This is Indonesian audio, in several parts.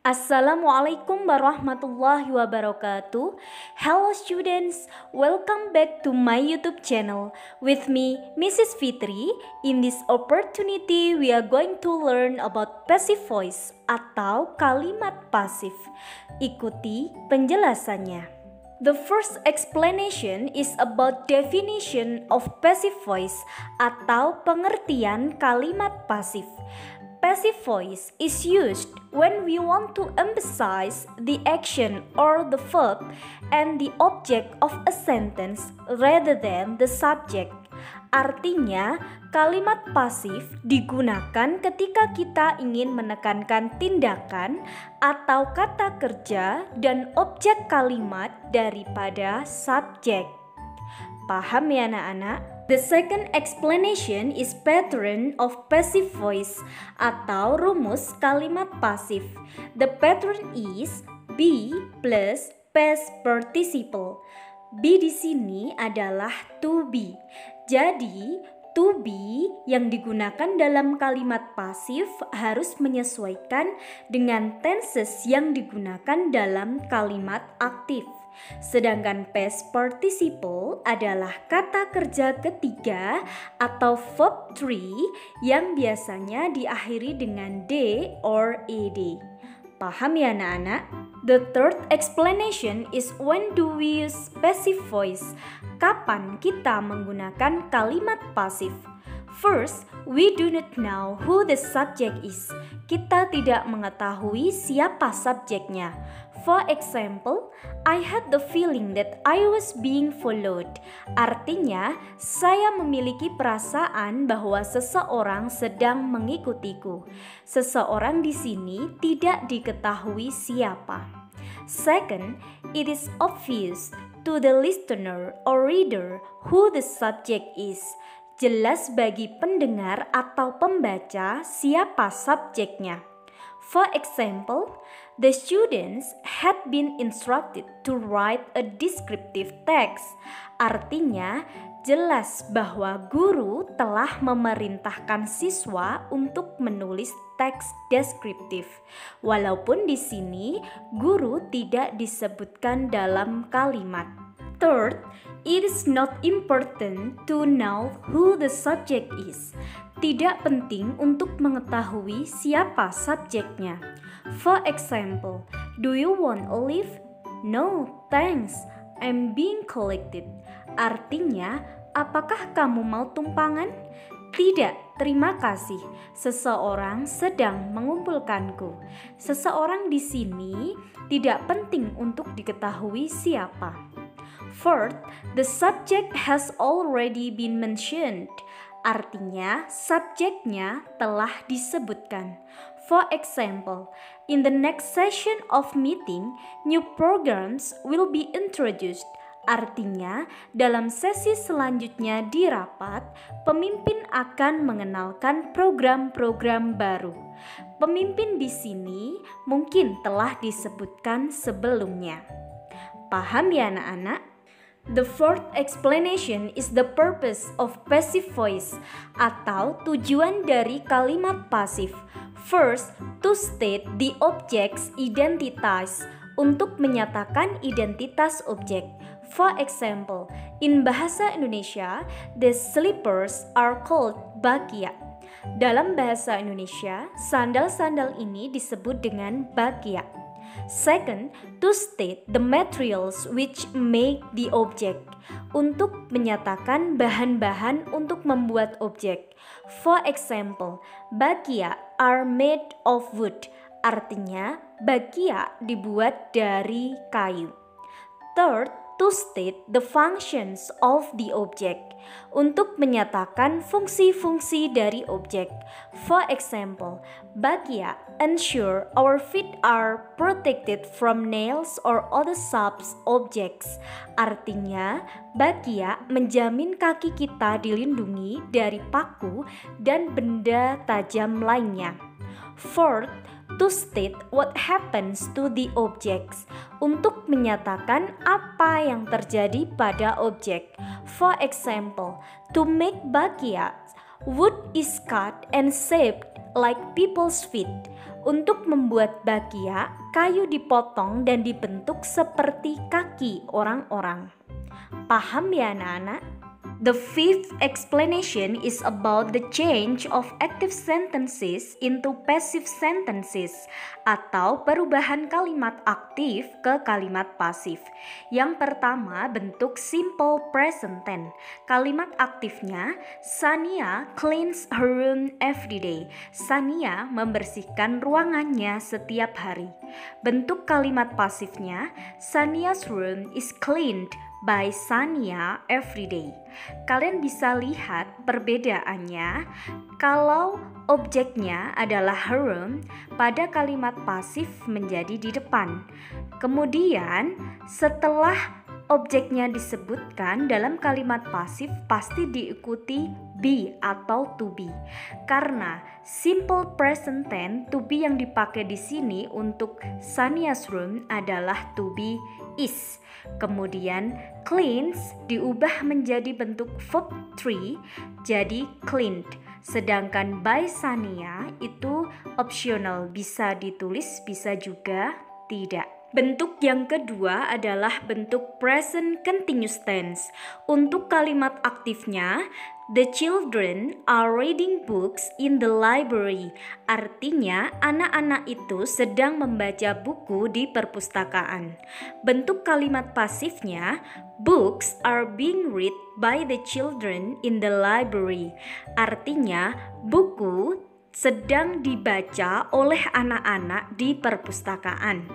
Assalamualaikum warahmatullahi wabarakatuh. Hello students, welcome back to my YouTube channel. With me, Mrs. Fitri. In this opportunity, we are going to learn about passive voice atau kalimat pasif. Ikuti penjelasannya. The first explanation is about definition of passive voice atau pengertian kalimat pasif. Passive voice is used when we want to emphasize the action or the verb and the object of a sentence rather than the subject. Artinya, kalimat pasif digunakan ketika kita ingin menekankan tindakan atau kata kerja dan objek kalimat daripada subjek. Paham ya anak-anak? The second explanation is pattern of passive voice atau rumus kalimat pasif. The pattern is be plus past participle. Be di sini adalah to be. Jadi, to be yang digunakan dalam kalimat pasif harus menyesuaikan dengan tenses yang digunakan dalam kalimat aktif. Sedangkan past participle adalah kata kerja ketiga atau verb 3 yang biasanya diakhiri dengan d or ed. Paham ya anak-anak? The third explanation is when do we use passive voice? Kapan kita menggunakan kalimat pasif? First, we do not know who the subject is. Kita tidak mengetahui siapa subjeknya. For example, I had the feeling that I was being followed. Artinya, saya memiliki perasaan bahwa seseorang sedang mengikutiku. Seseorang di sini tidak diketahui siapa. Second, it is obvious to the listener or reader who the subject is. Jelas bagi pendengar atau pembaca siapa subjeknya. For example, the students had been instructed to write a descriptive text. Artinya, jelas bahwa guru telah memerintahkan siswa untuk menulis teks deskriptif. Walaupun di sini guru tidak disebutkan dalam kalimat. Third, it is not important to know who the subject is. Tidak penting untuk mengetahui siapa subjeknya. For example, do you want a lift? No, thanks. I'm being collected. Artinya, apakah kamu mau tumpangan? Tidak, terima kasih. Seseorang sedang mengumpulkanku. Seseorang di sini tidak penting untuk diketahui siapa. Fourth, the subject has already been mentioned. Artinya, subjeknya telah disebutkan. For example, in the next session of meeting, new programs will be introduced. Artinya, dalam sesi selanjutnya di rapat, pemimpin akan mengenalkan program-program baru. Pemimpin di sini mungkin telah disebutkan sebelumnya. Paham ya anak-anak? The fourth explanation is the purpose of passive voice atau tujuan dari kalimat pasif. First, to state the object's identitas, untuk menyatakan identitas objek. For example, in bahasa Indonesia, the slippers are called bakia. Dalam bahasa Indonesia, sandal-sandal ini disebut dengan bakia. Second, to state the materials which make the object, untuk menyatakan bahan-bahan untuk membuat objek. For example, bakia are made of wood, artinya bakia dibuat dari kayu. Third, to state the functions of the object, untuk menyatakan fungsi-fungsi dari objek. For example, bakia ensure our feet are protected from nails or other sharp objects. Artinya, bakia menjamin kaki kita dilindungi dari paku dan benda tajam lainnya. Fourth, to state what happens to the objects, untuk menyatakan apa yang terjadi pada objek. For example, to make bakia, wood is cut and shaped like people's feet. Untuk membuat bakya, kayu dipotong dan dibentuk seperti kaki orang-orang. Paham ya anak-anak? The fifth explanation is about the change of active sentences into passive sentences atau perubahan kalimat aktif ke kalimat pasif. Yang pertama, bentuk simple present tense. Kalimat aktifnya, Sania cleans her room every day. Sania membersihkan ruangannya setiap hari. Bentuk kalimat pasifnya, Sania's room is cleaned by Sania every day. Kalian bisa lihat perbedaannya kalau objeknya adalah her room, pada kalimat pasif menjadi di depan. Kemudian setelah objeknya disebutkan dalam kalimat pasif pasti diikuti be atau to be. Karena simple present tense to be yang dipakai di sini untuk Sania's room adalah to be is. Kemudian cleans diubah menjadi bentuk verb 3 jadi cleaned. Sedangkan by Sania itu optional, bisa ditulis bisa juga tidak. Bentuk yang kedua adalah bentuk present continuous tense. Untuk kalimat aktifnya, the children are reading books in the library. Artinya, anak-anak itu sedang membaca buku di perpustakaan. Bentuk kalimat pasifnya, books are being read by the children in the library. Artinya, buku sedang dibaca oleh anak-anak di perpustakaan.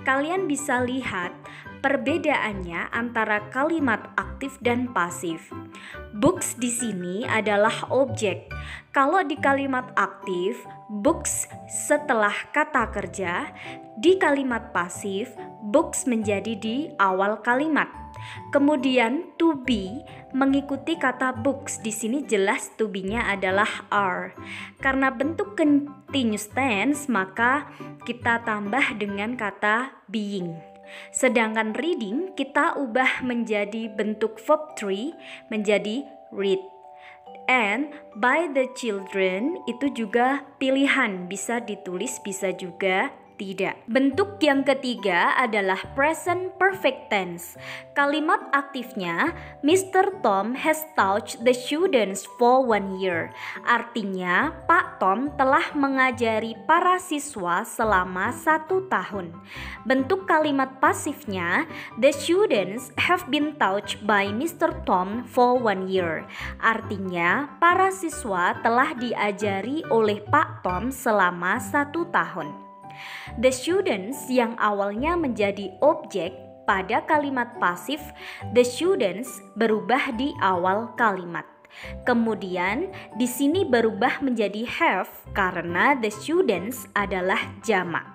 Kalian bisa lihat perbedaannya antara kalimat aktif dan pasif. Books di sini adalah objek. Kalau di kalimat aktif, books setelah kata kerja, di kalimat pasif, books menjadi di awal kalimat. Kemudian to be mengikuti kata books. Di sini jelas to be-nya adalah are. Karena bentuk continuous tense maka kita tambah dengan kata being. Sedangkan reading kita ubah menjadi bentuk verb 3 menjadi read. And by the children itu juga pilihan, bisa ditulis bisa juga tidak. Bentuk yang ketiga adalah present perfect tense. Kalimat aktifnya, Mr. Tom has taught the students for 1 year. Artinya, Pak Tom telah mengajari para siswa selama 1 tahun. Bentuk kalimat pasifnya, the students have been taught by Mr. Tom for 1 year. Artinya, para siswa telah diajari oleh Pak Tom selama 1 tahun. The students yang awalnya menjadi objek pada kalimat pasif, the students berubah di awal kalimat. Kemudian di sini berubah menjadi have karena the students adalah jamak.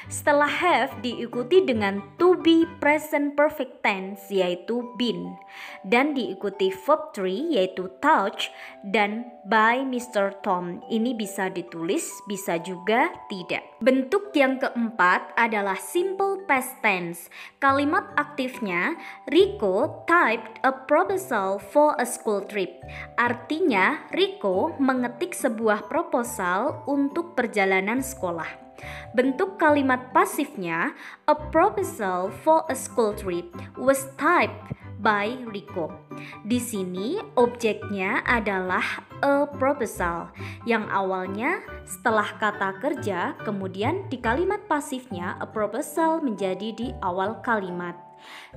Setelah have diikuti dengan to be present perfect tense yaitu been, dan diikuti verb 3 yaitu taught dan by Mr. Tom. Ini bisa ditulis bisa juga tidak. Bentuk yang keempat adalah simple past tense. Kalimat aktifnya, Rico typed a proposal for a school trip. Artinya Rico mengetik sebuah proposal untuk perjalanan sekolah. Bentuk kalimat pasifnya, a proposal for a school trip was typed by Rico. Di sini objeknya adalah a proposal yang awalnya setelah kata kerja, kemudian di kalimat pasifnya a proposal menjadi di awal kalimat.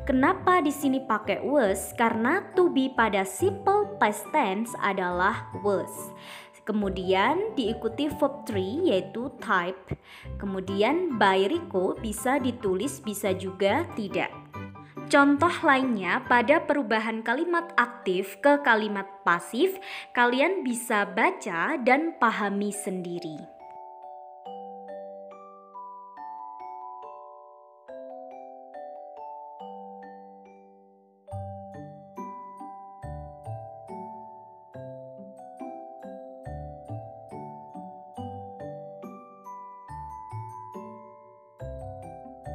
Kenapa di sini pakai was? Karena to be pada simple past tense adalah was. Kemudian diikuti verb 3 yaitu type. Kemudian by Rico bisa ditulis bisa juga tidak. Contoh lainnya pada perubahan kalimat aktif ke kalimat pasif, kalian bisa baca dan pahami sendiri.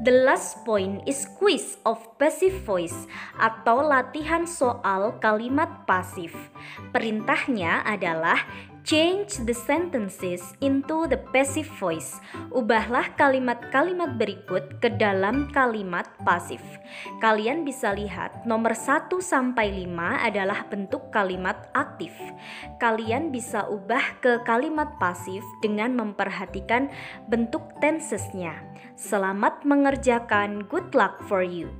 The last point is quiz of passive voice atau latihan soal kalimat pasif. Perintahnya adalah Change the sentences into the passive voice. Ubahlah kalimat-kalimat berikut ke dalam kalimat pasif. Kalian bisa lihat nomor 1 sampai 5 adalah bentuk kalimat aktif. Kalian bisa ubah ke kalimat pasif dengan memperhatikan bentuk tensesnya. Selamat mengerjakan, good luck for you.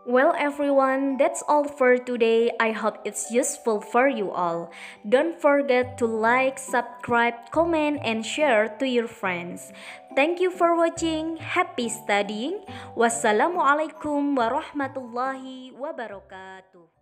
Well everyone, that's all for today. I hope it's useful for you all. Don't forget to like, subscribe, comment, and share to your friends. Thank you for watching. Happy studying. Wassalamualaikum warahmatullahi wabarakatuh.